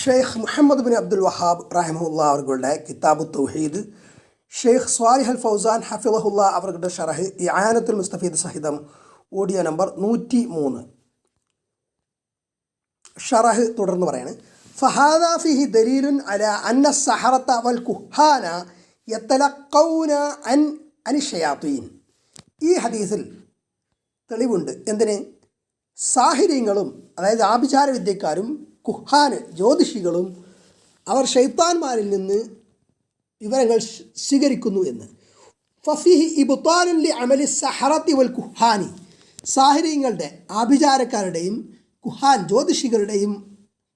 Sheikh Muhammad bin Abdul Wahab റഹിമഹുല്ല അവരുടെ കിതാബു തൗഹീദ്, ഷെയ്ഖ് സ്വാലിഹ് അൽ ഫൗസാൻ ഹഫിളഹുല്ല അവരുടെ ഷറഹ് ഇആനത്തുൽ മുസ്തഫീദ് സഹിതം ഓഡിയോ നമ്പർ 103. ഷറഹ് തുടർന്ന് പറയാണ്: ഫഹാദാ ഫീഹി ദലീലുൻ അലാ അന്ന സഹറത വൽ കുഹാന യതലഖൗന അൻ ഷയാത്തീൻ. ഈ ഹദീസിൽ തെളിവുണ്ട്. എന്തിന്? സാഹിര്യങ്ങളും, അതായത് ആഭിചാര വിദ്യക്കാരും കുഹാന് ജ്യോതിഷികളും അവർ ഷൈത്താന്മാരിൽ നിന്ന് വിവരങ്ങൾ സ്വീകരിക്കുന്നു എന്ന്. ഫഫീഹി ഇബ്താലുൻ ലി അമലി സഹറത്തി വൽ കുഹാനി. സാഹിര്യങ്ങളുടെ, ആഭിചാരക്കാരുടെയും കുഹാൻ ജ്യോതിഷികളുടെയും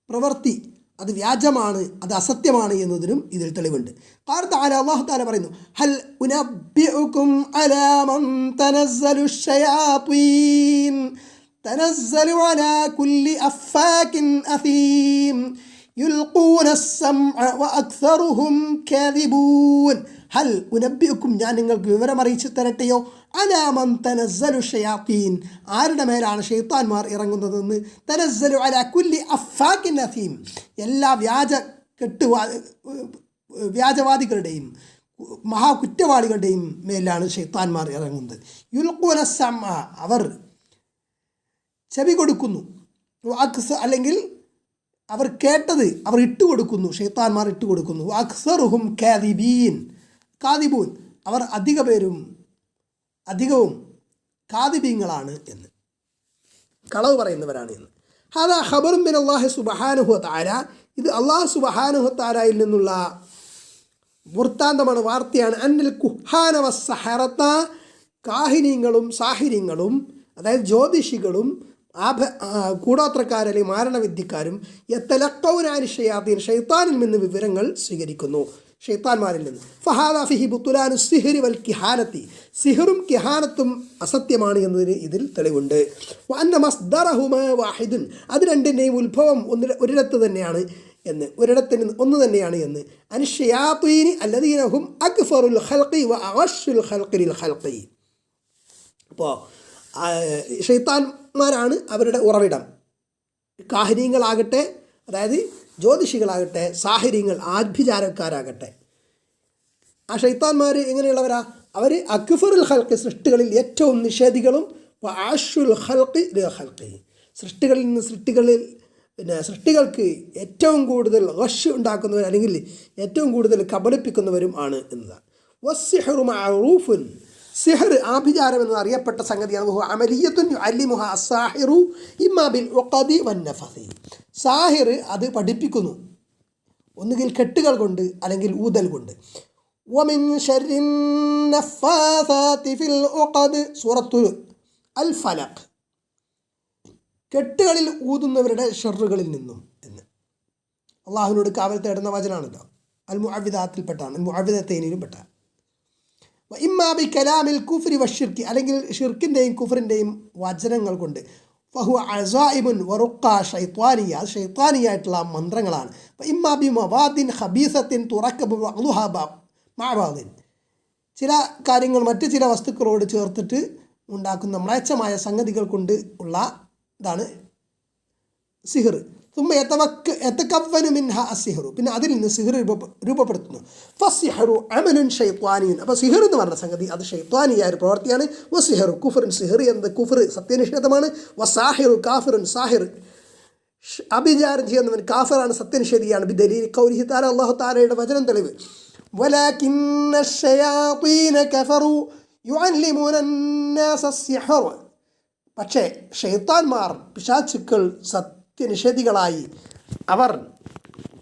പ്രവൃത്തി അത് വ്യാജമാണ്, അത് അസത്യമാണ് എന്നതിനും ഇതിൽ തെളിവുണ്ട്. ഖാല തആല, അല്ലാഹു തആല പറയുന്നു: ഹൽ ഉനബ്ബിഉകും അലാ മൻ തനസ്സലു ശയാത്തീൻ തനസ്സലു അലാ കുല്ലി അഫാകിൻ അസീം യുൽഖൂന അസ്സംഅ വഅക്സറുഹും കാദിബൂൻ. ഹൽ ഉനബ്ബിഉകും, ഞാൻ നിങ്ങൾക്ക് വിവരം അറിയിച്ചു തരട്ടെയോ? അലാ മൻ തനസ്സലു ഷയാത്തീൻ, ആരുടെ മേലാണ് ഷൈത്താൻമാർ ഇറങ്ങുന്നതെന്ന്. തനസ്സലു അലാ കുല്ലി അഫാകിൻ അസീം, എല്ലാ വ്യാജവാദികളുടെയും മഹാകുറ്റവാളികളുടെയും മേലാണ് ഷൈത്താൻമാർ ഇറങ്ങുന്നത്. യുൽഖൂന അസ്സംഅ, അവർ ചെവി കൊടുക്കുന്നു, അല്ലെങ്കിൽ അവർ കേട്ടത് അവർ ഇട്ടുകൊടുക്കുന്നു, ഷൈത്താൻമാർ ഇട്ടുകൊടുക്കുന്നു. അക്സറുഹും കാദിബൂൻ, അവർ അധികവും കാദിബീങ്ങളാണ് എന്ന്, കളവ് പറയുന്നവരാണ് എന്ന്. ഹാദാ ഖബറും മിൻ അല്ലാഹി സുബ്ഹാനഹു വ തആല, ഇത് അല്ലാഹു സുബ്ഹാനഹു വ തആലയിൽ നിന്നുള്ള വൃത്താന്തമാണ്, വാർത്തയാണ്. അന്നൽ കുഹാന വസ്സഹറത, കാഹിനീങ്ങളും സാഹിര്യങ്ങളും, അതായത് ജ്യോതിഷികളും കൂടോത്രക്കാരല്ലേ മാരണവിദ്യക്കാരും യതലഖൗന അൻ ഷയാത്തീൻ, ഷൈത്താനിൽ നിന്ന് വിവരങ്ങൾ സ്വീകരിക്കുന്നു, ഷൈത്താൻമാരിൽ നിന്ന്. ഫഹാദാ ഫിഹി ബുത്ലാനു സിഹ്രി വൽ കിഹാനത്തി, സിഹറും കിഹാനത്തും അസത്യമാണ് എന്നതിന് ഇതിൽ തെളിവുണ്ട്. വഅന്ന മസ്ദറഹുമാ വാഹിദുൻ, അത് രണ്ടിൻ്റെയും ഉത്ഭവം ഒരിടത്ത് തന്നെയാണ് എന്ന്, ഒരിടത്തിന് ഒന്ന് തന്നെയാണ് എന്ന്. അൻ ഷയാത്തീനി അല്ലദീന ഹും അക്ഫറുൽ ഖൽഖി വ അഗശ്ശുൽ ഖൽഖി ലിൽ ഖൽഖി. അപ്പോൾ ഷൈത്താന്മാരാണ് അവരുടെ ഉറവിടം. കാഹിനീങ്ങളാകട്ടെ, അതായത് ജ്യോതിഷികളാകട്ടെ, സാഹിര്യങ്ങൾ, ആഭിചാരക്കാരാകട്ടെ, ആ ഷൈത്താന്മാർ എങ്ങനെയുള്ളവരാ? അവർ അക്ഫറുൽ ഖൽഖി, സൃഷ്ടികളിൽ ഏറ്റവും നിഷേധികളും, അഅശ്ശുൽ ഖൽഖി ലിൽ ഖൽഖി, സൃഷ്ടികളിൽ നിന്ന് സൃഷ്ടികൾക്ക് ഏറ്റവും കൂടുതൽ ഗശ് ഉണ്ടാക്കുന്നവർ, അല്ലെങ്കിൽ ഏറ്റവും കൂടുതൽ കബളിപ്പിക്കുന്നവരും ആണ് എന്നതാണ്. വസ്സിഹ്റു മഅറൂഫുൻ, സിഹർ, ആഭിചാരം എന്ന് അറിയപ്പെട്ട സംഗതിയാണ്. അമലിയത്തുൻ യുഅല്ലിമുഹ അസ്സാഹിറു ഇമ്മാ ബിൽ ഉഖദി വന്നഫസി, സാഹിർ അത് പഠിപ്പിക്കുന്നു, ഒന്നുകിൽ കെട്ടുകൾ കൊണ്ട് അല്ലെങ്കിൽ ഊതൽ കൊണ്ട്. വമിൻ ശർരിൻ നഫാസാതി ഫിൽ ഉഖദ്, സൂറത്തുൽ അൽ ഫലഖ്, കെട്ടുകളിൽ ഊതുന്നവരുടെ ഷർറുകളിൽ നിന്നും എന്ന് അള്ളാഹുവിനോട് കാവൽ തേടുന്ന വചനാണല്ലോ. അൽ മുഅവ്വിദാത്തിൽപ്പെട്ടാണ്, മുഅവ്വിദത്തൈനിലും പെട്ട. ഇമ്മാ ബി കലാമിൽ കുഫ്രി വശിർക്ക്, അല്ലെങ്കിൽ ഷിർക്കിൻ്റെയും കുഫറിൻ്റെയും വചനങ്ങൾ കൊണ്ട്. ഫഹുവ അസായിബുൻ വറുക്ക ഷൈത്വാനിയ, അത് ഷൈത്വാനിയായിട്ടുള്ള മന്ത്രങ്ങളാണ്. ഇമ്മാ ബി മവാദിൻ ഖബീസത്തിൻ തുറക്കബു മഅബാദിൻ, ചില കാര്യങ്ങൾ മറ്റ് ചില വസ്തുക്കളോട് ചേർത്തിട്ട് ഉണ്ടാക്കുന്ന മ്ലേച്ഛമായ സംഗതികൾ കൊണ്ട് ഉള്ള ഇതാണ് സിഹർ. തുമ്മ യതകവ്വനു മിൻഹ അസ്സിഹ്റു, പിന്നെ അതിൽ നിന്ന് സിഹർ രൂപപ്പെടുത്തുന്നു. ഫസ്സിഹ്റു അമലുൻ ഷൈത്വാനിയുൻ, അപ്പോൾ സിഹർ എന്ന് പറഞ്ഞ സംഗതി അത് ഷൈത്വാനിയായ ഒരു പ്രവൃത്തിയാണ്. വസ്സിഹ്റു കുഫറുൻ, സിഹർ എന്നത് കുഫർ സത്യനിഷേധമാണ്. വസാഹിറു കാഫിറുൻ, സാഹിർ അഭിചാരം ചെയ്യുന്നവൻ കാഫിറാണ്, സത്യനിഷേധിയാണ്. ബിദലീൽ ഖൗലിഹി തആല, അല്ലാഹു തആലയുടെ വചനം തെളിവ്. വലാകിന്ന ശയാത്തീന കഫറു യുഅല്ലിമുന അന്നാസ അസ്സിഹ്റ, പക്ഷേ ഷൈത്താൻമാർ, പിശാചുക്കൾ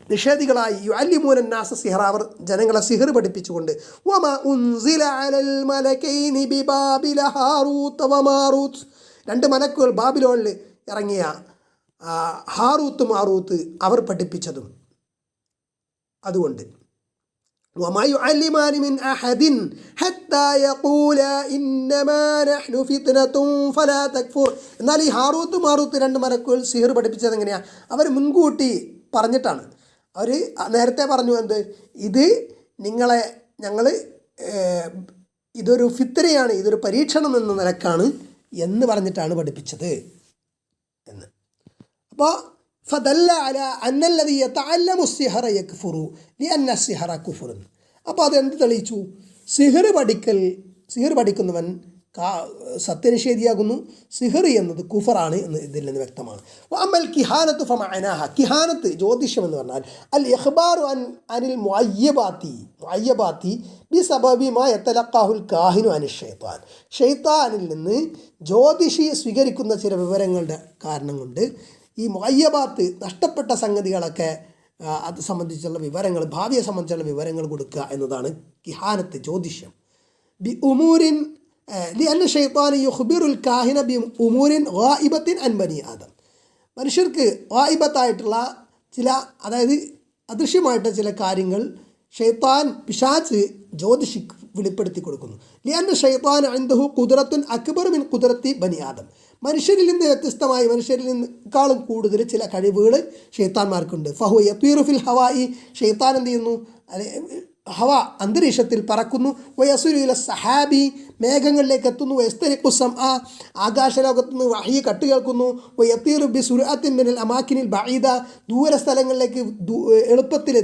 നിഷേധികളായി യുഅല്ലിമൂന നാസ സിഹ്റ, അവർ ജനങ്ങളെ സിഹർ പഠിപ്പിച്ചുകൊണ്ട്. വമാ ഉൻസില അലൽ മലകൈനി ബിബാബില ഹാറൂത്ത് വമാറൂത്ത്, രണ്ട് മലക്കുകൾ ബാബിലോണിൽ ഇറങ്ങിയ ഹാറൂത്ത് മാറൂത്ത് അവർ പഠിപ്പിച്ചതും അതുകൊണ്ട്. വമാ യുഅല്ലിമാനി മിൻ അഹദിൻ ഹത്താ യഖൂലാ ഇന്നമാ നഹ്നു ഫിത്നതുൻ ഫലാ തക്ഫുർ. എന്നാൽ ഈ ഹാറൂത്ത് മാറൂത്ത് രണ്ട് മലക്കുകൾ സിഹർ പഠിപ്പിച്ചത് എങ്ങനെയാണ്? അവർ മുൻകൂട്ടി പറഞ്ഞിട്ടാണ്. അവർ നേരത്തെ പറഞ്ഞു, എന്ത്, ഇത് ഇതൊരു ഫിത്നയാണ്, ഇതൊരു പരീക്ഷണം എന്ന നിലക്കാണ് എന്ന് പറഞ്ഞിട്ടാണ് പഠിപ്പിച്ചത് എന്ന്. അപ്പോൾ ഫദല്ല അല അന്നല്ലദീ യതഅല്ലമു സിഹറ യക്ഫുറു ലിഅന്ന സിഹറ കുഫ്റുൻ. അപ്പോൾ അതെന്ത് തെളിയിച്ചു? സിഹർ പഠിക്കുന്നവൻ സത്യനിഷേധിയാകുന്നു, സിഹർ എന്നത് കുഫറാണ് എന്ന് ഇതിൽ നിന്ന് വ്യക്തമാണ്. അമ്മൽ കിഹാനത്ത് ഫമഅനാഹ, കിഹാനത്ത് ജ്യോതിഷം എന്ന് പറഞ്ഞാൽ അൽ ഇഖ്ബാറു അനിൽ മുഅയ്യബാത്തി ബിസബബി മാ യതലഖാഹുൽ കാഹിനു അനിൽ ഷൈത്താൻ. ഷൈത്താനിൽ നിന്ന് ജ്യോതിഷി സ്വീകരിക്കുന്ന ചില വിവരങ്ങളുടെ കാരണം കൊണ്ട് ഈ മുഅയ്യബാത്ത് നഷ്ടപ്പെട്ട സംഗതികളൊക്കെ അത് സംബന്ധിച്ചുള്ള വിവരങ്ങൾ, ഭാവിയെ സംബന്ധിച്ചുള്ള വിവരങ്ങൾ കൊടുക്കുക എന്നതാണ് കിഹാനത്ത്, ജ്യോതിഷം. ബി ഉമൂരിൻ ലിഅന്ന ഷൈത്താന യുഖ്ബിറുൽ കാഹിന ബി ഉമൂരിൻ ഗായിബത്തിൻ അൻ ബനി ആദം. മനുഷ്യർക്ക് ഗായിബത്തായിട്ടുള്ള ചില, അതായത് അദൃശ്യമായിട്ട് ചില കാര്യങ്ങൾ ഷൈത്താൻ, പിശാച് ജ്യോതിഷിക്ക് വെളിപ്പെടുത്തി കൊടുക്കുന്നു. ലിഅന്ന ഷൈത്താൻ ഇൻദഹു ഖുദ്റത്തുൻ അക്ബർ മിൻ ഖുദ്റത്തി ബനി ആദം. മനുഷ്യരിൽ നിന്ന് വ്യത്യസ്തമായി, മനുഷ്യരിൽ നിന്നേക്കാളും കൂടുതൽ ചില കഴിവുകൾ ഷൈത്താന്മാർക്കുണ്ട്. ഫഹു യത്വീറു ഫിൽ ഹവായി, ഷൈത്താൻ എന്ത് ചെയ്യുന്നു? ഹവ, അന്തരീക്ഷത്തിൽ പറക്കുന്നു. വയസുരു ഇല സഹാബി, മേഘങ്ങളിലേക്ക് എത്തുന്നു. വയസ്തരിഖുസം, ആകാശലോകത്തു നിന്ന് വഹി കട്ട് കേൾക്കുന്നു. വയത്തീറു ബി സുർഅത്തിൻ മിനൽ അമാക്കിനിൽ ബഈദ, ദൂര സ്ഥലങ്ങളിലേക്ക് എളുപ്പത്തിൽ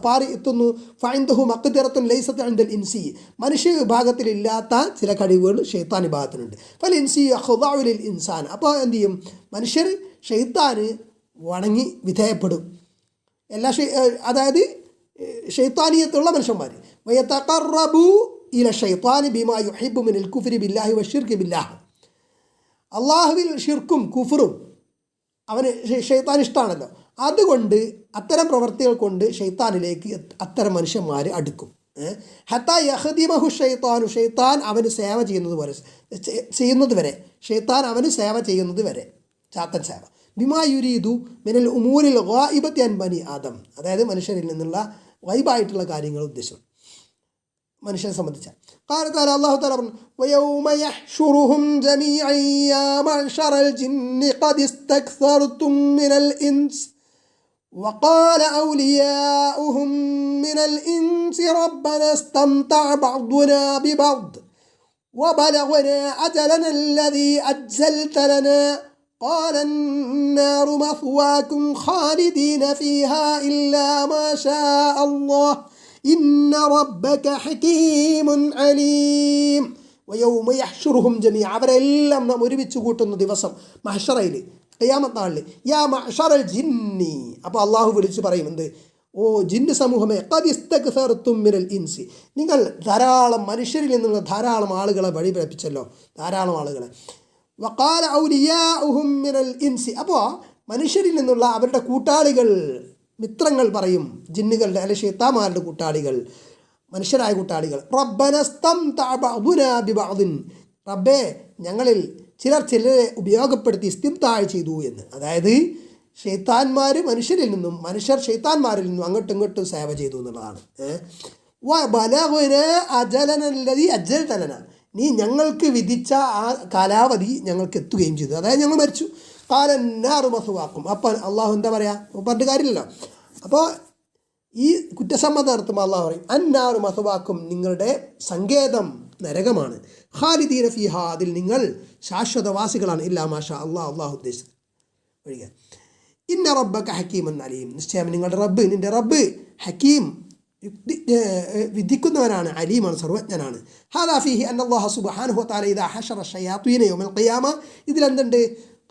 പാറി എത്തുന്നു. ഫഇൻദഹു മഖ്ദിറത്തുൻ ലൈസത്ത് ഇൻദൽ ഇൻസി, മനുഷ്യ വിഭാഗത്തിലില്ലാത്ത ചില കഴിവുകൾ ഷൈത്താൻ വിഭാഗത്തിനുണ്ട്. ഫൽ ഇൻസി യഖ്ദഉ ലിൽ ഇൻസാൻ, അപ്പോൾ എന്ത് ചെയ്യും? മനുഷ്യർ ഷൈത്താന് വണങ്ങി വിധേയപ്പെടും. അതായത് ഷൈത്താനിയത്തുള്ള മനുഷ്യന്മാർ. വയതഖറബു ഇല ഷൈത്താനി ബിമാ യുഹിബ്ബു മിനൽ കുഫ്രി ബില്ലാഹി വശിർക്ക് ബില്ലാഹ്, അള്ളാഹുവിൽ ഷിർക്കും കുഫറും അവന് ഷൈത്താൻ ഇഷ്ടമാണല്ലോ. അതുകൊണ്ട് അത്തരം പ്രവർത്തികൾ കൊണ്ട് ഷൈത്താനിലേക്ക് അത്തരം മനുഷ്യന്മാർ അടുക്കും. ഹത്താ യഖ്ദിമഹു ഷൈത്താനു, ഷൈത്താൻ അവന് സേവ ചെയ്യുന്നത് വരെ, ഷൈത്താൻ അവന് സേവ ചെയ്യുന്നത് വരെ, ചാത്തൻ സേവ. ബിമാ യുരീദു മിനൽ ഉമൂരിൽ ഗായിബത്തി അൻ ബനി ആദം, അതായത് മനുഷ്യരിൽ നിന്നുള്ള ഗൈബായിട്ടുള്ള കാര്യങ്ങൾ ഉദ്ദേശിച്ചു മനുഷ്യനെ സംബന്ധിച്ച. ഖാല അല്ലാഹു തആല പറഞ്ഞു, വയൗമ യഹ്ശുറുഹും ജമീഅൻ യാ മഅ്ശറൽ ജിന്നി ഖദ് ഇസ്തക്സർതും മിനൽ ഇൻസ് وقال أولياؤهم من الإنس ربنا استمتع بعضنا ببعض وبلغنا أجلنا الذي أجلت لنا قال النار مثواكم خالدين فيها إلا ما شاء الله إن ربك حكيم عليم. ويوم يحشرهم جميعا, അവരെല്ലാം നാം ഒരുമിച്ച് കൂട്ടുന്ന ദിവസം മഹ്ശറയിൽ, ഖിയാമത്ത് നാളിൽ. യാ മഅ്ശറൽ ജിന്നി, അപ്പോൾ അള്ളാഹു വിളിച്ച് പറയും എന്ത്? ഓ ജിന്ന് സമൂഹമേ, ഖദ് ഇസ്തക്സർതും മിനൽ ഇൻസി, നിങ്ങൾ ധാരാളം മനുഷ്യരിൽ നിന്നുള്ള ധാരാളം ആളുകളെ വഴിപിഴപ്പിച്ചല്ലോ, ധാരാളം ആളുകളെ. വഖാല ഔലിയാഉഹും മിനൽ ഇൻസി, അപ്പോൾ മനുഷ്യരിൽ നിന്നുള്ള അവരുടെ കൂട്ടാളികൾ, മിത്രങ്ങൾ പറയും, ജിന്നുകളുടെ അല്ലെ ശൈത്താന്മാരുടെ കൂട്ടാളികൾ, മനുഷ്യരായ കൂട്ടാളികൾ. റബ്ബനസ്തംതഅ ബഅദുനാ ബിബഅദിൻ, റബ്ബേ ഞങ്ങളിൽ ചിലരെ ഉപയോഗപ്പെടുത്തി ഇസ്തിംതാഅ് ചെയ്തു എന്ന്. അതായത് ശൈത്താന്മാർ മനുഷ്യരിൽ നിന്നും, മനുഷ്യർ ശൈത്താന്മാരിൽ നിന്നും അങ്ങോട്ടും ഇങ്ങോട്ടും സേവ ചെയ്തു എന്നുള്ളതാണ്. വബലഗ്നാ അജലനല്ലദീ അജ്ജൽത ലനാ, നീ ഞങ്ങൾക്ക് വിധിച്ച ആ കാലാവധി ഞങ്ങൾക്ക് എത്തുകയും ചെയ്തു, അതായത് ഞങ്ങൾ മരിച്ചു. ഖാല അന്നാറു മസ്വാക്കും, അപ്പം അള്ളാഹു എന്താ പറയുക, പറഞ്ഞിട്ട് കാര്യമില്ലല്ലോ. അപ്പോൾ ഈ കുറ്റസമ്മതം നടത്തുമ്പോൾ അള്ളാഹു പറയും അന്നാറു മസ്വാക്കും, നിങ്ങളുടെ സങ്കേതം നരകമാണ്. ഖാലിദീന ഫീഹാ, അതിൽ നിങ്ങൾ ശാശ്വതവാസികളാണ്. ഇല്ലാ മാഷാ അള്ളാഹ്, അള്ളാഹു ഉദ്ദേശിച്ചത് ഒഴികെ. ഇന്ന റബ്ബക ഹക്കീമുൻ അലീം, നിശ്ചയം നിങ്ങളുടെ റബ്ബ്, നിൻ്റെ റബ്ബ് ഹക്കീം, വിധിക്കുന്നവനാണ്, അലീമാണ്, സർവജ്ഞനാണ്. ഹാദാ ഫീഹി അന്നല്ലാഹു സുബ്ഹാനഹു വതആല ഇദാ ഹശറ ശയാത്തീന യൗമൽ ഖിയാമ, ഇതിലെന്തുണ്ട്?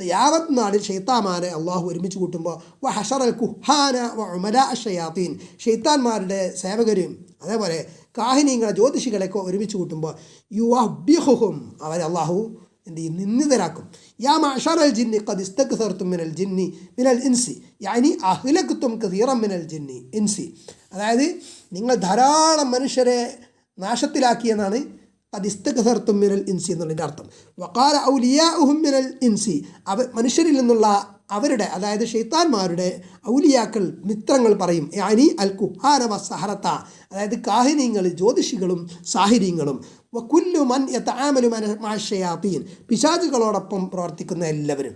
ഖിയാമത്ത് നാളിൽ ശൈത്താന്മാരെ അള്ളാഹു ഒരുമിച്ച് കൂട്ടുമ്പോൾ വ ഹശറൽ കുഹാന വ ഉമലാ അശ്ശയാത്തീൻ, ശൈത്താന്മാരുടെ സേവകരും അതേപോലെ കാഹിനീങ്ങളെ, ജ്യോതിഷികളെയൊക്കെ ഒരുമിച്ച് കൂട്ടുമ്പോൾ യുവബ്ബിഹുഹും, അവരെ അള്ളാഹു എന്ത് ചെയ്യും? നിന്ദിതരാക്കും. യാ മഅ്ശറൽ ജിന്നി ഖദ് ഇസ്തക്സർതും മിനൽ ഇൻസി യാനി അഹ്ലക്തും കസീറൻ മിനൽ ജിന്നി ഇൻസി, അതായത് നിങ്ങൾ ധാരാളം മനുഷ്യരെ നാശത്തിലാക്കിയെന്നാണ് ഖദ് ഇസ്തക്സർതും മിനൽ ഇൻസി എന്നുള്ളതിൻ്റെ അർത്ഥം. വഖാല ഔലിയാഉഹും മിനൽ ഇൻസി, മനുഷ്യരിൽ നിന്നുള്ള അവരുടെ, അതായത് ശൈത്താന്മാരുടെ ഔലിയാക്കൾ, മിത്രങ്ങൾ പറയും, യാനി അൽ കുഹാന വസ്സഹറത, അതായത് കാഹിനീങ്ങൾ, ജ്യോതിഷികളും സാഹിര്യങ്ങളും. വകുല്ലു മൻ യതആമലു മഅ ശയാത്തീൻ, പിശാചുകളോടൊപ്പം പ്രവർത്തിക്കുന്ന എല്ലാവരും.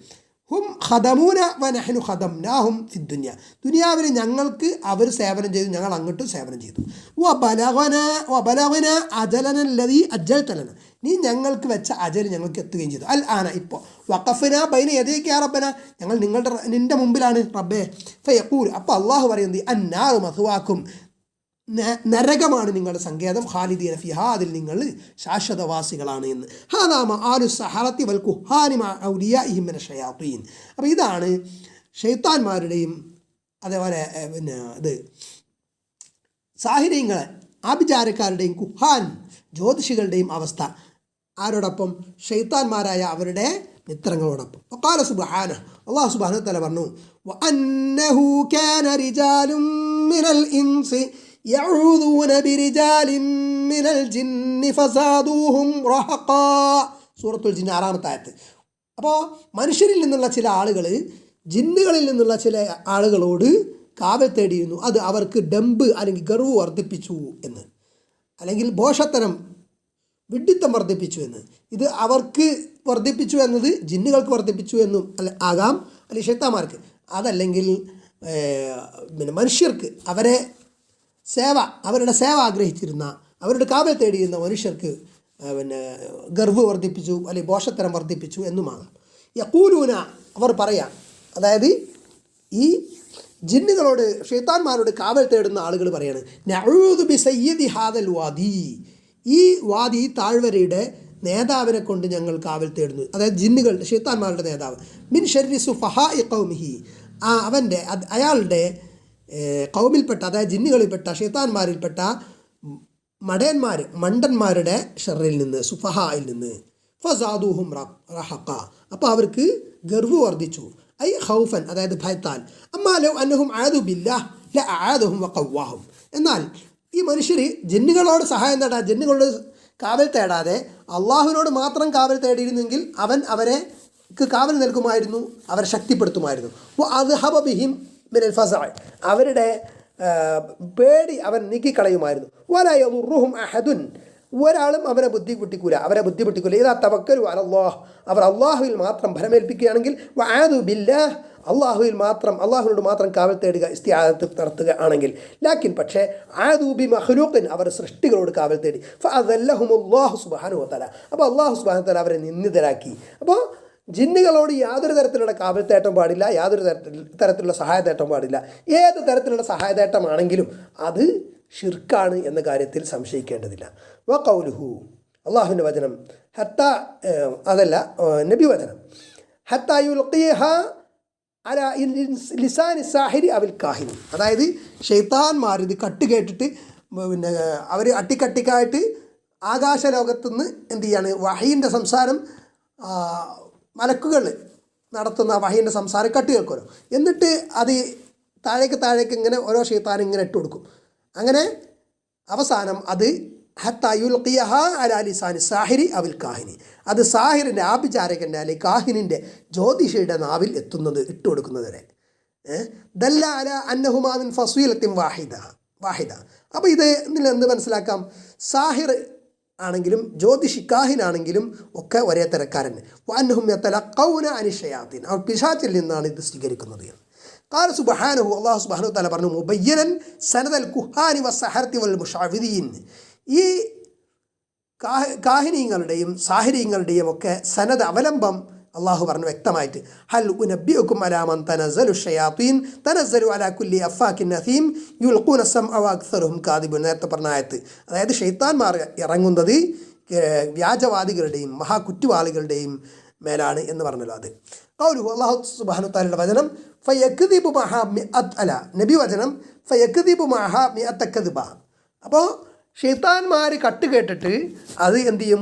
ഹും ഖദമൂന വ നഹ്നു ഖദംനാഹും ഫി ദുനിയ, ദുനിയാവിൽ ഞങ്ങൾക്ക് അവർ സേവനം ചെയ്തു, ഞങ്ങൾ അങ്ങോട്ടും സേവനം ചെയ്തു. വബലഗന അജലനല്ലദീ അജ്ജൽത ലനാ, നീ ഞങ്ങൾക്ക് വെച്ച അജൽ ഞങ്ങൾക്ക് എത്തുകയും ചെയ്തു. അൽ ആന ഇപ്പോൾ വഖഫ്ന ബൈന യദൈക യാ റബ്ബന, ഞങ്ങൾ നിൻ്റെ മുമ്പിലാണ് റബ്ബേ. ഫയഖൂൽ, അപ്പോൾ അള്ളാഹു പറയുന്നത് അന്നാറു മഥ്വാക്കും, നരകമാണ് നിങ്ങളുടെ സങ്കേതം, ഖാലിദീന ഫിഹാ, അതിൽ നിങ്ങൾ ശാശ്വതവാസികളാണ് എന്ന്. ഹാദാ മആലു സഹറത്തി വൽ കുഹാനി മഅ ഔലിയാഇഹിം മിന ശയാത്തീൻ. അപ്പോൾ ഇതാണ് ശൈത്താന്മാരുടെയും അതേപോലെ ഇത് സാഹിര്യങ്ങളെ ആഭിചാരക്കാരുടെയും കുഹാൻ ജ്യോതിഷികളുടെയും അവസ്ഥ. ആരോടൊപ്പം? ശൈത്താന്മാരായ അവരുടെ മിത്രങ്ങളോടൊപ്പം. വഖാല സുബ്ഹാനഹു, അല്ലാഹു സുബ്ഹാനഹു വതആല പറഞ്ഞു, വഅന്നഹു കാന റിജാലും മിനൽ ഇൻസി യഊദൂന ബിരിജാലിൻ മിനൽ ജിന്നി ഫസാദൂഹും റഹഖാ. സൂറത്തുൽ ജിൻ 6-ാമത്തെ ആയത്ത്. അപ്പോൾ മനുഷ്യരിൽ നിന്നുള്ള ചില ആളുകൾ ജിന്നുകളിൽ നിന്നുള്ള ചില ആളുകളോട് കാവൽ തേടിയിരുന്നു. അത് അവർക്ക് ഡംബ് അല്ലെങ്കിൽ ഗർവ് വർദ്ധിപ്പിച്ചു എന്ന്, അല്ലെങ്കിൽ ഭോഷത്തരം വിഡ്ഢിത്തം വർദ്ധിപ്പിച്ചു എന്ന്. ഇത് അവർക്ക് വർദ്ധിപ്പിച്ചു എന്നത് ജിന്നുകൾക്ക് വർദ്ധിപ്പിച്ചു എന്നും ആകാം, അല്ലെങ്കിൽ ശൈത്താന്മാർക്ക്. അതല്ലെങ്കിൽ മനുഷ്യർക്ക് അവരുടെ സേവ ആഗ്രഹിച്ചിരുന്ന, അവരുടെ കാവൽ തേടിയിരുന്ന മനുഷ്യർക്ക് ഗർവ് വർദ്ധിപ്പിച്ചു, അല്ലെങ്കിൽ ഭോഷത്തരം വർദ്ധിപ്പിച്ചു എന്നുമാകാം. യഖൂലൂന, അവർ പറയാം, അതായത് ഈ ജിന്നുകളോട് ശൈത്താന്മാരോട് കാവൽ തേടുന്ന ആളുകൾ പറയാണ്, നഊദു ബി സയ്യിദി ഹാദൽ വാദി, ഈ വാദി താഴ്വരയുടെ നേതാവിനെ കൊണ്ട് ഞങ്ങൾ കാവൽ തേടുന്നു. അതായത് ജിന്നുകളുടെ ശൈത്താന്മാരുടെ നേതാവ്. മിൻ ശർരി സുഫഹാഇ ഖൗമിഹി, അയാളുടെ കൗമിൽപ്പെട്ട, അതായത് ജിന്നുകളിൽപ്പെട്ട ശൈത്താന്മാരിൽപ്പെട്ട മണ്ടന്മാരുടെ ഷർറിൽ നിന്ന്, സുഫഹായിൽ നിന്ന്. ഫസാദൂഹും റഹഖ, അപ്പോൾ അവർക്ക് ഗർവ് വർദ്ധിച്ചു. ഐ ഖൗഫൻ, അതായത് ഭയത്താൽ. അമ്മാ ലൗ അന്നഹും ആദു ബില്ലാഹ് ലഅആദഹും വഖവ്വാഹും, എന്നാൽ ഈ മനുഷ്യർ ജിന്നുകളോട് സഹായം തേടാതെ, ജിന്നുകളോട് കാവൽ തേടാതെ അള്ളാഹുവിനോട് മാത്രം കാവൽ തേടിയിരുന്നെങ്കിൽ അവൻ അവരെ കാവൽ നൽകുമായിരുന്നു, അവരെ ശക്തിപ്പെടുത്തുമായിരുന്നു. വഅദ്ഹബ ബിഹിം മിനൽ ഫസഅ, അവരുടെ പേടി അവൻ നീക്കിക്കളയുമായിരുന്നു. വലാ യദുറുഹും അഹദുൻ, ഒരാളും അവരെ ബുദ്ധിമുട്ടിക്കൂല. ഇതാ തവക്കലു അലല്ലാഹ്, അവർ അള്ളാഹുവിൽ മാത്രം ഭരമേൽപ്പിക്കുകയാണെങ്കിൽ, വആദു ബില്ലാഹ്, അള്ളാഹുവിനോട് മാത്രം കാവൽ തേടുക, ഇസ്തിആദത്ത് നടത്തുക ആണെങ്കിൽ. ലാക്കിൻ പക്ഷേ ആദു ബി മഖ്ലൂഖിൻ, അവർ സൃഷ്ടികളോട് കാവൽ തേടി. ഫഅദല്ലഹുമുല്ലാഹു സുബ്ഹാനഹു വതആല, അപ്പോൾ അള്ളാഹു സുബ്ഹാനഹു വതആല അവരെ നിന്ദിതരാക്കി. അപ്പോൾ ജിന്നുകളോട് യാതൊരു തരത്തിലുള്ള കാവൽ തേട്ടം പാടില്ല, യാതൊരു തരത്തിലുള്ള സഹായതേട്ടം പാടില്ല. ഏത് തരത്തിലുള്ള സഹായതേട്ടമാണെങ്കിലും അത് ഷിർക്കാണ് എന്ന കാര്യത്തിൽ സംശയിക്കേണ്ടതില്ല. വഖൗലുഹു, അള്ളാഹുവിൻ്റെ വചനം, നബി വചനം, ഹത്താ യുൽഖീഹ അലാ ലിസാനി സാഹിരി അവിൽ കാഹിനി, അതായത് ശൈത്താന്മാർ ഇത് കേട്ടിട്ട് അവർ അട്ടിക്കട്ടിക്കായിട്ട് ആകാശലോകത്തുനിന്ന് എന്ത് ചെയ്യാണ്, വഹീൻ്റെ സംസാരം, മലക്കുകൾ നടത്തുന്ന വഹീൻ്റെ സംസാരം കേൾക്കുമല്ലോ. എന്നിട്ട് അത് താഴേക്ക് ഇങ്ങനെ ഓരോ ശൈത്താനും ഇങ്ങനെ ഇട്ട് കൊടുക്കും. അങ്ങനെ അവസാനം അത് ഹത്താ യുൽഖിയഹ അലാ ലിസാനി സാഹിരി അവിൽ കാഹിനി, അത് സാഹിറിൻ്റെ, ആഭിചാരകൻ്റെ അല്ലെങ്കിൽ കാഹിനിൻ്റെ, ജ്യോതിഷിയുടെ നാവിൽ ഇട്ട് കൊടുക്കുന്നത് വരെ. ദല്ല അല അന്നഹുമാ മിൻ ഫസ്വീലത്തിൻ വാഹിദ. അപ്പോൾ ഇതിൽ എന്ത് മനസ്സിലാക്കാം? സാഹിർ ആണെങ്കിലും കാഹിനാണെങ്കിലും ഒക്കെ ഒരേ തരക്കാരൻ. വഅന്നഹും യതലഖൗന അനി ശയാത്തീൻ, അവർ പിശാചിൽ നിന്നാണ് ഇത് സ്വീകരിക്കുന്നത് എന്ന്. ഖാല സുബ്ഹാനഹു, അല്ലാഹു സുബ്ഹാനഹു തആല പറഞ്ഞു, മുബയ്യനൻ സനദൽ കുഹാനി വസ്സഹറത്തി വൽ മുശഅവിദീൻ, ഈ കാഹിനീങ്ങളുടെയും സാഹിര്യങ്ങളുടെയും ഒക്കെ സനദ്, അവലംബം അള്ളാഹു പറഞ്ഞു വ്യക്തമായിട്ട്. ഹൽ ഉനബ്ബിഉകും അലാ മൻ തനസ്സലു ശയാത്തീൻ തനസ്സലു അലാ കുല്ലി അഫാക്കിൻ നസീം യുൽഖൂന സമഅ വഅക്സറുഹും കാദിബൂൻ, നേരത്തെ പറഞ്ഞ ആയത്ത്. അതായത് ശൈത്താന്മാർ ഇറങ്ങുന്നത് വ്യാജവാദികളുടെയും മഹാകുറ്റുവാളികളുടെയും മേലാണ് എന്ന് പറഞ്ഞല്ലോ. അത് ഖൗലുഹു, അല്ലാഹു സുബ്ഹാനഹു തആലയുടെ വചനം, ഫയക്ദിബു മഅ മിഅത്ത്, അല നബി വചനം, ഫയക്ദിബു മഅ മിഅത്ത കദ്ബ. അപ്പോൾ ശൈത്താന്മാർ കേട്ടിട്ട് അത് എന്തു ചെയ്യും,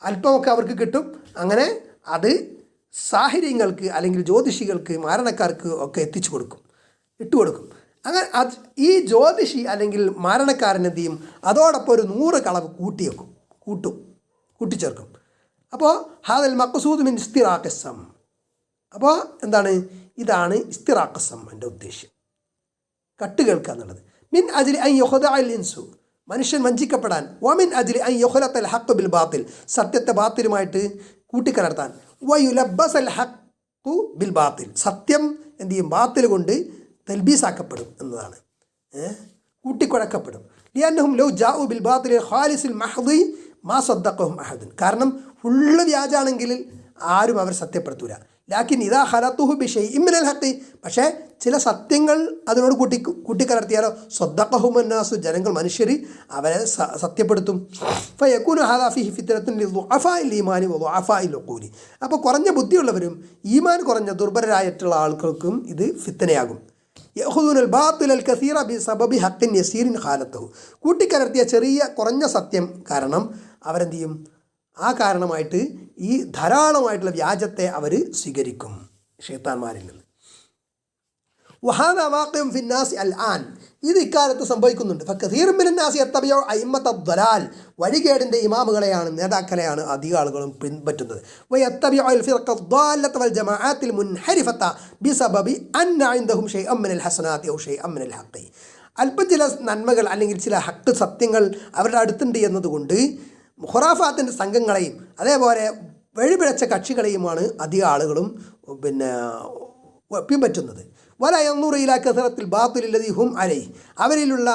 അല്പമൊക്കെ അവർക്ക് കിട്ടും. അങ്ങനെ അത് സാഹിര്യങ്ങൾക്ക് അല്ലെങ്കിൽ ജ്യോതിഷികൾക്ക്, മാരണക്കാർക്ക് ഒക്കെ ഇട്ട് കൊടുക്കും. അങ്ങനെ ഈ ജ്യോതിഷി അല്ലെങ്കിൽ മാരണക്കാരൻ എന്ത് ചെയ്യും, അതോടൊപ്പം ഒരു 100 കളവ് കൂട്ടിച്ചേർക്കും. അപ്പോൾ ഹാദൽ മഖ്സൂദ് മിൻ ഇസ്തിറാഖസം, അപ്പോൾ എന്താണ്, ഇതാണ് ഇസ്തിറാഖസം എൻ്റെ ഉദ്ദേശ്യം, കേൾക്കുക എന്നുള്ളത്. മിൻ അജ്ലി അൻ യുഖ്ദഅൽ ഇൻസു, മനുഷ്യൻ വഞ്ചിക്കപ്പെടാൻ. വമിൻ അജ്ലി അൻ യുഖ്ലത്തൽ ഹഖ് ബിൽ ബാത്തിൽ, സത്യത്തെ ബാത്തിലുമായിട്ട് കൂട്ടിക്കലർത്താൻ. വയുലബ്ബസൽ ബിൽ ബാത്തിൽ, സത്യം എന്ത് ചെയ്യും, ബാത്തിൽ കൊണ്ട് തൽബീസാക്കപ്പെടും എന്നതാണ്, കൂട്ടിക്കുഴക്കപ്പെടും. ലിയന്നഹും ലൗ ജാഉ ബിൽ ബാത്തിൽ ഖാലിസിൽ മഹ്ദി മാ സദ്ദഖഹും അഹദൻ, കാരണം ഫുള്ള് വ്യാജാണെങ്കിൽ ആരും അവർ സത്യപ്പെടുത്തൂല. ലാക്കിൻ ഇതാ ഖലത്തുഹു ബിശൈഇൻ മിനൽ ഹഖ്, പക്ഷേ ചില സത്യങ്ങൾ അതിനോട് കൂട്ടിക്കലർത്തിയാലോ സദ്ദഖഹും അന്നാസു, ജനങ്ങൾ മനുഷ്യർ അവരെ സത്യപ്പെടുത്തും. ഫയകൂനു ഹാദാ ഫീഹി ഫിത്നത്തുൻ ലിദ്ദുഅഫാഇൽ ഈമാനി വദുഅഫാഇൽ ഉഖൂലി, അപ്പോൾ കുറഞ്ഞ ബുദ്ധിയുള്ളവരും ഈമാൻ കുറഞ്ഞ ദുർബലരായിട്ടുള്ള ആൾക്കാർക്കും ഇത് ഫിത്നയാകും. യഖുദുൽ ബാത്തിലൽ കസീറ ബിസബബി ഹഖിൻ യസീറിൻ ഖാലത്തുഹു, കൂട്ടിക്കലർത്തിയ ചെറിയ കുറഞ്ഞ സത്യം കാരണം അവരെന്ത് ചെയ്യും, ആ കാരണമായിട്ട് ഈ ധാരാളമായിട്ടുള്ള വ്യാജത്തെ അവർ സ്വീകരിക്കും ശൈത്താന്മാരിൽ നിന്ന്. വഹാദ വാഖിഉൻ ഫിന്നാസി അൽ ആൻ, ഇത് ഇക്കാലത്ത് സംഭവിക്കുന്നുണ്ട്. ഫകസീറുൻ മിനന്നാസി യത്തബിഉ അഇമ്മത ദലാൽ, വഴികേടിൻ്റെ ഇമാമുകളെയാണ്, നേതാക്കളെയാണ് അധിക ആളുകളും പിൻപറ്റുന്നത്. വയത്തബിഉ അൽ ഫിർഖ ദാലത വൽ ജമാഅത്തിൽ മുൻഹരിഫത ബിസബബി അന്ന ഇൻദഹും ഷൈഅൻ മിനൽ ഹസനാതി ഔ ഷൈഅൻ മിനൽ ഹഖ്, അല്പം ചില നന്മകൾ അല്ലെങ്കിൽ ചില ഹക്ക് സത്യങ്ങൾ അവരുടെ അടുത്തുണ്ട് എന്നതുകൊണ്ട് ഖുറാഫാത്തിൻ്റെ സംഘങ്ങളെയും അതേപോലെ വഴിപിഴച്ച കക്ഷികളെയുമാണ് അധിക ആളുകളും പിൻപറ്റുന്നത്. വല യൻദുറു ഇലാ കസറത്തിൽ ബാത്തിലല്ലദീ ഹും അലൈഹി, അവരിലുള്ള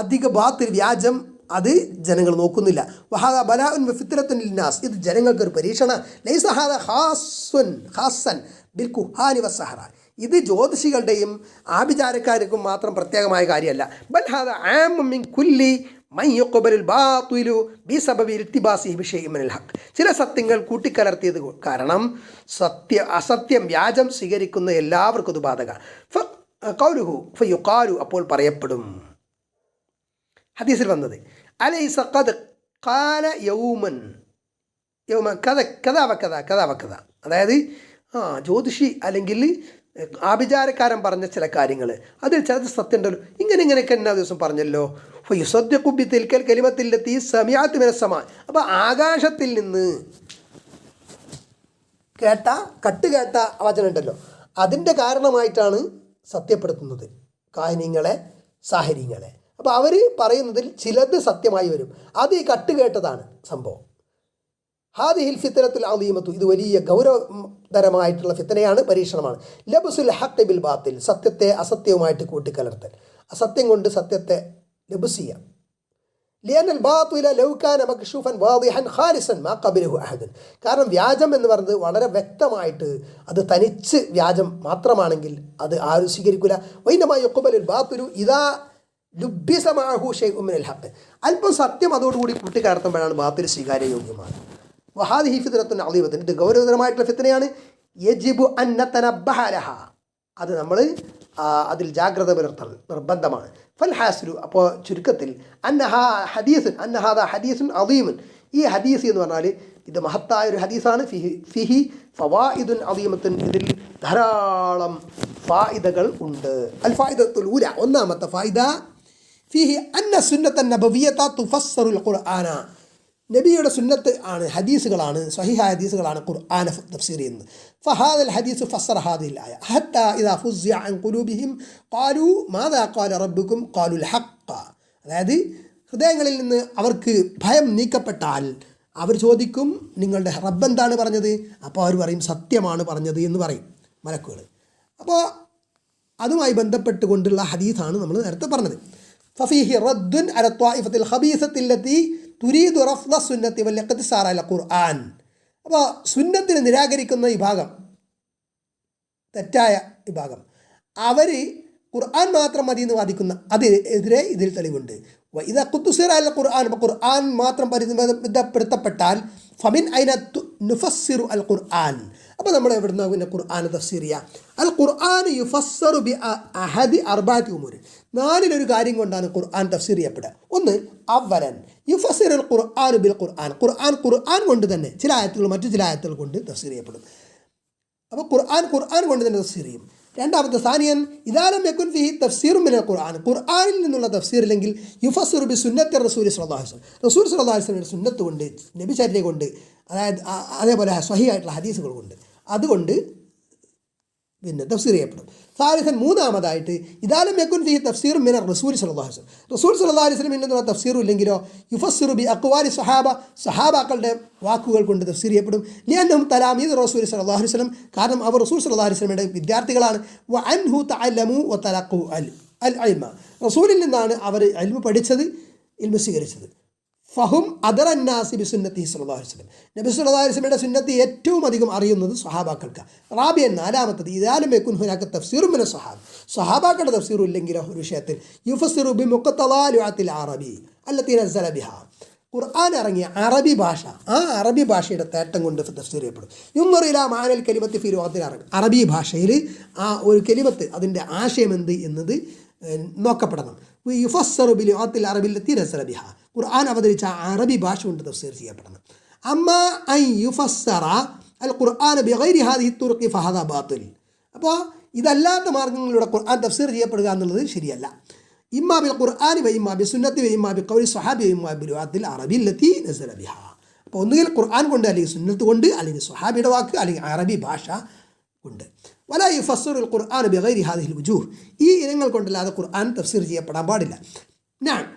അധിക ബാത്തിൽ വ്യാജം അത് ജനങ്ങൾ നോക്കുന്നില്ല. വഹാദ ബലാഉൻ വഫിത്നത്തുൻ ലിന്നാസ്, ഇത് ജനങ്ങൾക്കൊരു പരീക്ഷണ. ലൈസ ഹാദ ഖാസ്സൻ ബിൽ കുഹാനി വസ്സഹറ, ഇത് ജ്യോതിഷികളുടെയും ആഭിചാരക്കാർക്കും മാത്രം പ്രത്യേകമായ കാര്യമല്ല. ബൽ ഹാദ ആമുൻ മിൻ കുല്ലി മൻ യഖ്ബലുൽ ബാത്തിലു ബിസബബി ഇൽതിബാസിഹി ബിശൈഇൻ മിനൽ ഹഖ്, ചില സത്യങ്ങൾ കൂട്ടിക്കലർത്തിയത് കാരണം അസത്യം വ്യാജം സ്വീകരിക്കുന്ന എല്ലാവർക്കും ഇത് ബാധകമാണ്. ഖൗലുഹു ഫയുഖാലു, അപ്പോൾ പറയപ്പെടും, ഹദീസിൽ വന്നത് അലൈസ ഖദ് ഖാല യൗമൻ കദ കദ വകദ കദ വകദ, അതായത് ജ്യോതിഷി അല്ലെങ്കിൽ ആഭിചാരക്കാരൻ പറഞ്ഞ ചില കാര്യങ്ങൾ അതിൽ ചിലത് സത്യം ഉണ്ടല്ലോ, ഇങ്ങനെയൊക്കെ എന്നാ ദിവസം പറഞ്ഞല്ലോ. ഫയുസദ്ദിഖു ബിതിൽകൽ കലിമത്തില്ലത്തി സമിഅത് മിനസ് സമാ, അപ്പോൾ ആകാശത്തിൽ നിന്ന് കേട്ട വചനം ഉണ്ടല്ലോ, അതിൻ്റെ കാരണമായിട്ടാണ് സത്യപ്പെടുത്തുന്നത് കാഹിനീങ്ങളെ സാഹിര്യങ്ങളെ. അപ്പോൾ അവർ പറയുന്നതിൽ ചിലത് സത്യമായി വരും, അത് ഈ കേട്ടതാണ് സംഭവം. ഹാദിഹിൽ ഫിത്നത്തുൽ അദീമത്തു, ഇത് വലിയ ഗൗരവതരമായിട്ടുള്ള ഫിത്നയാണ്, പരീക്ഷണമാണ്. ലബ്സുൽ ഹഖ് ബിൽ ബാത്തിൽ, സത്യത്തെ അസത്യവുമായിട്ട് കൂട്ടിക്കലർത്തൽ, അസത്യം കൊണ്ട് സത്യത്തെ ലബ്സ് ചെയ്യാം. ലിയനൽ ബാത്തില ലൗ കാന മക്ശൂഫൻ വാദിഹൻ ഖാലിസൻ മാ ഖബലഹു അഹദൻ, കാരണം വ്യാജം എന്ന് പറയുന്നത് വളരെ വ്യക്തമായിട്ട് അത് തനിച്ച് വ്യാജം മാത്രമാണെങ്കിൽ അത് ആരും സ്വീകരിക്കില്ല. വൈനമാ യഖ്ബലുൽ ബാത്തിലു ഇദാ ലുബ്ബിസ മഅഹു ഷൈഉൻ മിനൽ ഹഖ്, അല്പം സത്യം അതോടുകൂടി കൂട്ടിക്കലർത്തുമ്പോഴാണ് ബാത്തിൽ സ്വീകാര്യയോഗ്യമാണ്. വഹാദിഹി ഫിത്നത്തുൻ അദീമത്തുൻ, ഇത് ഗൗരവതരമായിട്ടുള്ള ഫിത്നയാണ്. യജിബു അൻ നതനബ്ബഹ ലഹ, അത് നമ്മൾ അതിൽ ജാഗ്രത പുലർത്തൽ നിർബന്ധമാണ്. ഫൽ ഹാസിലു, അപ്പോൾ ചുരുക്കത്തിൽ അന്നഹാ ഹദീസുൻ അദീമുൻ, ഈ ഹദീസ് എന്ന് പറഞ്ഞാൽ ഇത് മഹത്തായ ഒരു ഹദീസാണ്. ഫിഹി ഫവായിദുൻ അദീമത്തുൻ, ഇതിൽ ധാരാളം ഫായിദകൾ ഉണ്ട്. അൽ ഫായിദത്തുൽ ഊല, ഒന്നാമത്തെ ഫായിദ ഫിഹി അന്ന സുന്നത്തൻ നബവിയ്യത തുഫസ്സിറുൽ ഖുർആന, നബിയുടെ സുന്നത്ത് ആണ്, ഹദീസുകളാണ്, സ്വഹീഹായ ഹദീസുകളാണ് ഖുർആൻ തഫ്സീർ ചെയ്യുന്നത്. ഫഹാദൽ ഹദീസു ഫസ്സറ ഹാദിഹിൽ ആയ ഹത്താ ഇദാ ഫുസ്സിഅ അൻ ഖുലൂബിഹിം ഖാലൂ മാദാ ഖാല റബ്ബുക്കും ഖാലുൽ ഹഖ്, അതായത് ഹൃദയങ്ങളിൽ നിന്ന് അവർക്ക് ഭയം നീക്കപ്പെട്ടാൽ അവർ ചോദിക്കും നിങ്ങളുടെ റബ്ബ് എന്താണ് പറഞ്ഞത്, അപ്പോൾ അവർ പറയും സത്യമാണ് പറഞ്ഞത് എന്ന് പറയും മലക്കുകൾ. അപ്പോൾ അതുമായി ബന്ധപ്പെട്ടുകൊണ്ടുള്ള ഹദീസാണ് നമ്മൾ നേരത്തെ പറഞ്ഞത്. ഫഫീഹി റദ്ദുൻ അല ത്വായിഫത്തിൽ ഖബീസത്തില്ലത്തി തുരീദു റഫ്ദ സുന്നത്തി വൽ ഇഖ്തിസാറ അല ഖുർആൻ, അപ്പോൾ സുന്നത്തിനെ നിരാകരിക്കുന്ന വിഭാഗം, തെറ്റായ വിഭാഗം, അവർ ഖുർആൻ മാത്രം മതി എന്ന് വാദിക്കുന്ന അതിനെതിരെ ഇതിൽ തെളിവുണ്ട്. ഇത് ഖുദ്സിറ അൽ ഖുർആൻ, അപ്പോൾ ഖുർആൻ മാത്രം പരിമിതപ്പെടുത്തപ്പെട്ടാൽ ഫമിൻ ഐന നുഫസ്സിറു അൽ ഖുർആൻ, അപ്പോൾ നമ്മൾ എവിടുന്ന പിന്നെ ഖുർആൻ തഫ്സീർ ചെയ്യുക. അൽ ഖുർആൻ യുഫസ്സറു ബി അഹദി അർബഅത്തി ഉമൂർ, നാലിലൊരു കാര്യം കൊണ്ടാണ് ഖുർആൻ തഫ്സീർ ചെയ്യപ്പെടുക. ഒന്ന്, അവലൻ യുഫസ്സിറുൽ ഖുർആൻ ബിൽ ഖുർആൻ, ഖുർആൻ കൊണ്ട് തന്നെ ചില ആയത്തുകൾ മറ്റു ചില ആയത്തുകൾ കൊണ്ട് തഫ്സീർ ചെയ്യപ്പെടും. അപ്പോൾ ഖുർആൻ കൊണ്ട് തന്നെ തഫ്സീർ ചെയ്യും. രണ്ടാമത്തെ സാനിയൻ ഇദാലം യകുൻ ഫീഹി തഫ്സീറുൻ മിനൽ ഖുർആനിൽ നിന്നുള്ള തഫ്സീർ ഇല്ലെങ്കിൽ യുഫസ്സിറു ബി സുന്നത്തി റസൂൽ സ്വല്ലല്ലാഹു അലൈഹി വസല്ലം, റസൂൽ സ്വല്ലല്ലാഹു അലൈഹി വസല്ലമയുടെ സുന്നത്ത് കൊണ്ട്, നബിചര്യ കൊണ്ട്, അതായത് അതേപോലെ സ്വഹീഹായിട്ടുള്ള ഹദീസുകൾ കൊണ്ട്, അതുകൊണ്ട് പിന്നെ തഫ്സീർ ചെയ്യപ്പെടും. സാലിസൻ മൂന്നാമതായിട്ട് ഇദാലം യകുൻ ഫീഹി തഫ്സീർ മിന റസൂൽ സല്ലല്ലാഹു അലൈഹി വസല്ലം, റസൂൽ സല്ലല്ലാഹു അലൈഹി വസല്ലം നിന്നുള്ള തഫ്സീർ ഇല്ലെങ്കിലോ യുഫസ്സിറു ബി അഖ്വാലി സഹാബാക്കളുടെ വാക്കുകൾ കൊണ്ട് തഫ്സീർ ചെയ്യപ്പെടും. ലിഅന്നഹും തലാമീദ് റസൂൽ സല്ലല്ലാഹു അലൈഹി വസല്ലം, കാരണം അവർ റസൂൽ സല്ലല്ലാഹു അലൈഹി വസല്ലമയുടെ വിദ്യാർത്ഥികളാണ്. വ അൻഹു തഅല്ലമു വ തലഖു അൽ ഇൽമ, റസൂലിൽ നിന്നാണ് അവർ ഇൽമ പഠിച്ചത്, ഇൽമ സ്വീകരിച്ചത്. ഫഹും അദറന്നാസി ബി സുന്നത്തി സല്ലല്ലാഹു അലൈഹി വസല്ലം, നബി സല്ലല്ലാഹു അലൈഹി വസല്ലമയുടെ സുന്നത്ത് ഏറ്റവും അധികം അറിയുന്നത് സ്വഹാബാക്കൾക്ക്. റാബിയൻ നാലാമത്തത് ഇദാലം യകുൻ ഹുനാക തഫ്സീറു മിന സ്വഹാബാക്കളുടെ തഫ്സീർ ഇല്ലെങ്കിലോ ഒരു വിഷയത്തിൽ യുഫസ്സിറു ബി മുഖ്തലാലുഅത്തിൽ അറബി അല്ലത്തി നസല ബിഹാ, ഖുർആൻ ഇറങ്ങിയ അറബി ഭാഷ, ആ അറബി ഭാഷയുടെ തേട്ടം കൊണ്ട് തഫ്സീർ ചെയ്യപ്പെടും. യുൻദറു മാനൽ കലിമത്തി ഫി ലുഗത്തിൽ അറബി, അറബി ഭാഷയിൽ ആ ഒരു കലിമത്ത് അതിൻ്റെ ആശയം എന്ത് എന്നത് നോക്കപ്പെടണം. യുഫസ്സിറു ബി ലുഗത്തിൽ അറബി അല്ലത്തി നസല ബിഹാ, ഖുർആൻ അവതരിച്ച അറബി ഭാഷ കൊണ്ട് തഫ്സീർ ചെയ്യപ്പെടണം. അമ്മ ഐ യുഫസ്സിറ അൽ ഖുർആൻ ബിഗൈരി ഹാദിഹി തുർഖി ഫഹദ ബാത്തിൽ, അപ്പോൾ ഇതല്ലാത്ത മാർഗ്ഗങ്ങളിലൂടെ ഖുർആൻ തഫ്സീർ ചെയ്യപ്പെടുക എന്നുള്ളത് ശരിയല്ല. ഇമ്മാ ബിൽ ഖുർആനി വ ഇമ്മാ ബി സുന്നത്തി വ ഇമ്മാ ബി ഖൗലി സ്വഹാബി വ ഇമ്മാ ബി ലുഗത്തിൽ അറബി അല്ലത്തി നസല ബിഹാ, അപ്പോൾ ഒന്നുകിൽ ഖുർആൻ കൊണ്ട്, അല്ലെങ്കിൽ സുന്നത്ത് കൊണ്ട്, അല്ലെങ്കിൽ സ്വഹാബിയുടെ വാക്ക്, അല്ലെങ്കിൽ അറബി ഭാഷ കൊണ്ട്. വലാ യുഫസ്സിറുൽ ഖുർആൻ ബിഗൈരി ഹാദിഹിൽ വുജൂഹ്, ഈ ഇനങ്ങൾ കൊണ്ടല്ലാതെ ഖുർആൻ തഫ്സീർ ചെയ്യപ്പെടാൻ പാടില്ല.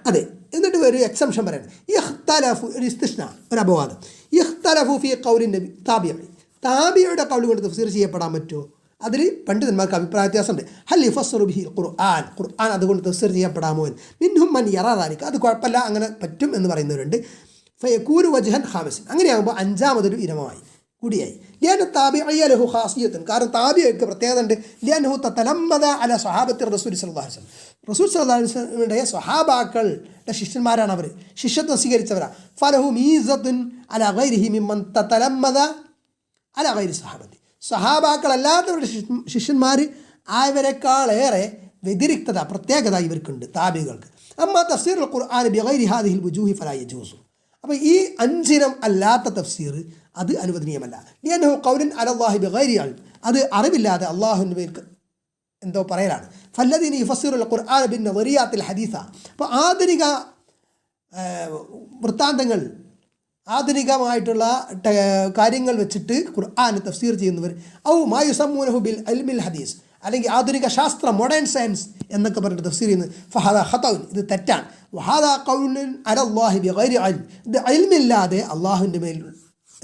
അതെ, എന്നിട്ട് ഒരു എക്സംഷൻ പറയണം. ഇഖ്തലഫു, ഒരു ഇസ്തിസ്ന, ഒരു അപവാദം. ഇഖ്തലഫു ഫീ ഖൗലിൻ നബി താബിഈ, താബിഈയുടെ ഖൗൽ കൊണ്ട് തഫ്സീർ ചെയ്യപ്പെടാൻ പറ്റുമോ? അതിൽ പണ്ഡിതന്മാർക്ക് അഭിപ്രായ വ്യത്യാസമുണ്ട്. ഹൽ യുഫസ്സിറു ബിഹിൽ ഖുർആൻ, ഖുർആൻ അതുകൊണ്ട് തഫ്സീർ ചെയ്യപ്പെടാമോ? മിൻഹും മൻ യറാ ദാലിക, അത് കുഴപ്പമില്ല, അങ്ങനെ പറ്റും എന്ന് പറയുന്നവരുണ്ട്. ഫയകൂനു വജ്ഹൻ ഖാമിസൻ, അങ്ങനെയാകുമ്പോൾ അഞ്ചാമതൊരു ഇനമായി കൂടിയായി. ലിഅന്ന താബിഈയ ലഹു ഖാസിയത്തുൻ, കാരണം താബിഈക്ക് പ്രത്യേകത ഉണ്ട്. ലിഅന്നഹു തതലമ്മദ അല സ്വഹാബത്തി റസൂൽ സല്ലല്ലാഹു അലൈഹി വസല്ലം, റസൂൽ സല്ലല്ലാഹു അലൈഹി വസല്ലമയുടെ സ്വഹാബാക്കളുടെ ശിഷ്യന്മാരാണ് അവർ, ശിഷ്യത്വം സ്വീകരിച്ചവരാണ്. ഫലഹു മീസത്തുൻ അല ഗൈരിഹി മിമ്മൻ തതലമ്മദ അല ഗൈരി സ്വഹാബത്തി, സ്വഹാബാക്കളല്ലാത്തവരുടെ ശിഷ്യന്മാർ ആയവരെക്കാളേറെ വ്യതിരിക്തത, പ്രത്യേകത ഇവർക്കുണ്ട് താബികൾക്ക്. അമ്മ തഫ്സീറുൽ ഖുർആൻ ബിഗൈരി ഹാദിഹിൽ വുജൂഹി ഫലാ യജൂസു, അപ്പോൾ ഈ അഞ്ചിനം അല്ലാത്ത തഫ്സീർ അത് അനുവദനീയമല്ല. ലിഅന്നഹു ഖൗലുൻ അലല്ലാഹി ബിഗൈരി ഇൽം, അത് അറിവില്ലാതെ അള്ളാഹുവിൻ്റെ പേർക്ക് എന്തോ പറയലാണ്. ഫല്ലദീന യുഫസ്സിറുൽ ഖുർആൻ ബിൻ നദറിയാത്തിൽ ഹദീസ, അപ്പോൾ ആധുനിക വൃത്താന്തങ്ങൾ, ആധുനികമായിട്ടുള്ള കാര്യങ്ങൾ വെച്ചിട്ട് ഖുർആൻ തഫ്സീർ ചെയ്യുന്നവർ, ഔ മാ യുസമ്മൂനഹു ബിൽ ഇൽമിൽ ഹദീസ്, അല്ലെങ്കിൽ ആധുനിക ശാസ്ത്രം, മോഡേൺ സയൻസ് എന്നൊക്കെ പറഞ്ഞിട്ട് തഫ്സീർ ചെയ്യുന്നത്, ഫഹദ ഖതഉൻ, ഇത് തെറ്റാണ്. വഹാദ ഖൗലുൻ അലല്ലാഹി ബിഗൈരി ഇൽം, ഇത് ഇൽമില്ലാതെ അള്ളാഹുവിൻ്റെ മേൽ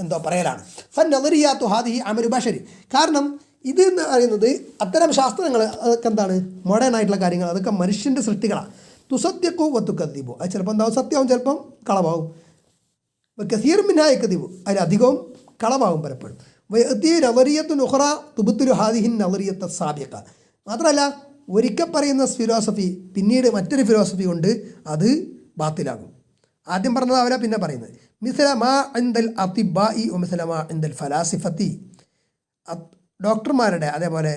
എന്തോ പറയലാണ്. ഫന്നദറിയാത്തു ഹാദിഹി അമലു ബശരി, കാരണം ഇത് എന്ന് പറയുന്നത് അത്തരം ശാസ്ത്രങ്ങൾ, അതൊക്കെ എന്താണ്, മോഡേൺ ആയിട്ടുള്ള കാര്യങ്ങൾ, അതൊക്കെ മനുഷ്യൻ്റെ സൃഷ്ടികളാണ്. തുസദ്യഖു വതുകദ്ദിബു, അത് ചിലപ്പോൾ എന്താവും, സത്യമാവും, ചിലപ്പം കളവാകും. കസീർ മിൻഹാ യക്ദിബു, അതിലധികവും കളവാകും പലപ്പോഴും. വയഅതി നദറിയത്തുൻ ഉഖറ തുബ്തിലു ഹാദിഹി നദറിയത്ത സാബിഖ, മാത്രമല്ല ഒരിക്കൽ പറയുന്ന ഫിലോസഫി പിന്നീട് മറ്റൊരു ഫിലോസഫി കൊണ്ട് അത് ബാത്തിലാകും. ആദ്യം പറഞ്ഞത് അവരാ പിന്നെ പറയുന്നത്. മിസ്ല മാ ഇൻദൽ അതിബാഇ വ മിസ്ല മാ ഇൻദൽ ഫലാസിഫത്തി, ഡോക്ടർമാരുടെ അതേപോലെ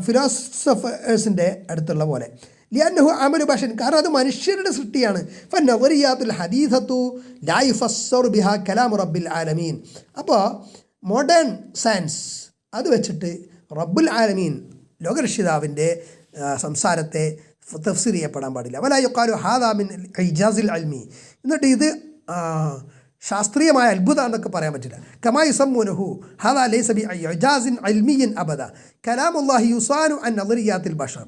ഫിലോസഫേഴ്സിൻ്റെ അടുത്തുള്ള പോലെ. ലിഅന്നഹു അമലു ബശൻ, കാരണം അത് മനുഷ്യരുടെ സൃഷ്ടിയാണ്. ഫന്നദറിയാത്തുൽ ഹദീസത്തു ലാ യുഫസ്സിറു ബിഹാ കലാമു റബ്ബിൽ ആലമീൻ, അപ്പോൾ മോഡേൺ സയൻസ് അത് വെച്ചിട്ട് റബ്ബുൽ ആലമീൻ ലോകരക്ഷിതാവിൻ്റെ സംസാരത്തെ തഫ്സീർ ചെയ്യപ്പെടാൻ പാടില്ല. വലാ യുഖാലു ഹാദാ മിൻ ഇജാസിൽ അൽമി, എന്നിട്ട് ഇത് ശാസ്ത്രീയമായ അത്ഭുതം എന്നൊക്കെ പറയാൻ പറ്റില്ല. കമാ യുസമ്മൂനഹു ഹാദാ ലൈസ ബി ഇജാസിൻ അൽമിയൻ അബദ, കലാമുല്ലാഹി യുസാനു അൻ നദറിയാത്തിൽ ബഷർ,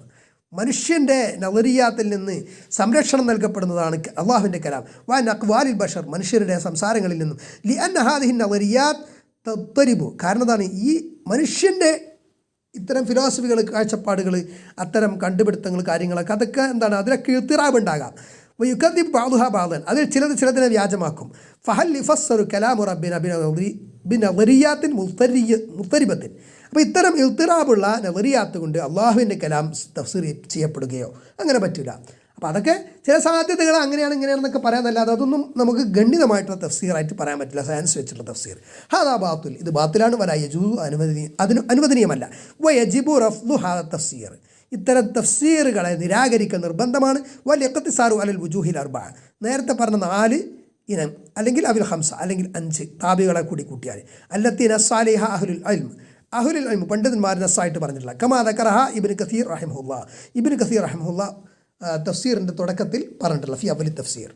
മനുഷ്യൻ്റെ നദറിയാത്തിൽ നിന്ന് സംരക്ഷണം നൽകപ്പെടുന്നതാണ് അള്ളാഹുവിൻ്റെ കലാം. വൻ അഖ്വാലിൽ ബഷർ, മനുഷ്യരുടെ സംസാരങ്ങളിൽ നിന്നും. ലിഅന്ന ഹാദിഹി നദറിയാത്ത് തദ്തരിബു, കാരണം എന്താണ്, ഈ മനുഷ്യൻ്റെ ഇത്തരം ഫിലോസഫികൾ, കാഴ്ചപ്പാടുകൾ, അത്തരം കണ്ടുപിടുത്തങ്ങൾ, കാര്യങ്ങളൊക്കെ അതൊക്കെ എന്താണ്, അതിലൊക്കെ ഇത്തിറാബുണ്ടാകാം. വയുക്കദ്ദിബ് ബഅ്ദുഹാ ബഅ്ദൻ, അതിൽ ചിലതിനെ വ്യാജമാക്കും. ഫഹൽ യുഫസ്സിറു കലാമു റബ്ബിന ബിനദറിയാത്തിൻ മുത്തരിബത്തിൻ, അപ്പോൾ ഇത്തരം ഇൽത്തിറാബുള്ള നദറിയാത്ത് കൊണ്ട് അള്ളാഹുവിൻ്റെ കലാം തഫ്സീർ ചെയ്യപ്പെടുകയോ അങ്ങനെ പറ്റില്ല. അപ്പോൾ അതൊക്കെ ചില സാധ്യതകൾ അങ്ങനെയാണ് ഇങ്ങനെയാണെന്നൊക്കെ പറയാനല്ലാതെ അതൊന്നും നമുക്ക് ഗണ്യമായിട്ടുള്ള തഫ്സീറായിട്ട് പറയാൻ പറ്റില്ല. സയൻസ് വെച്ചിട്ടുള്ള തഫ്സീർ ഹാദാ ബാത്തുൽ, ഇത് ബാത്തിലാണ്. വലാ യജൂസു, അനുവദനീയമല്ല. വയജിബു റഫ്ദു ഹാദാ തഫ്സീർ, ഇത്തരം തഫ്സീറുകളെ നിരാകരിക്കൽ നിർബന്ധമാണ്. വൽ ഇഖ്തിസാറു അലൽ വുജൂഹിൽ അർബഅ, നേരത്തെ പറഞ്ഞ 4 ഇനം, അല്ലെങ്കിൽ അവിൽ ഹംസ, അല്ലെങ്കിൽ 5 താബികളെ കൂടി കൂട്ടിയാൽ. അല്ലത്തി നസ്സാലിഹ അഹ്ലുൽ ഇൽം, അഹ്ലുൽ ഇൽം പണ്ഡിതന്മാർ നസ്സായിട്ട് പറഞ്ഞിട്ടുള്ള. കമാ ദക്കറഹ ഇബ്നു കസീർ റഹിമഹുല്ലാ, ഇബ്നു കസീർ റഹിമഹുല്ലാ തഫ്സീറിൻ്റെ തുടക്കത്തിൽ പറഞ്ഞിട്ടുള്ള ഫി അവലി തഫ്സീർ.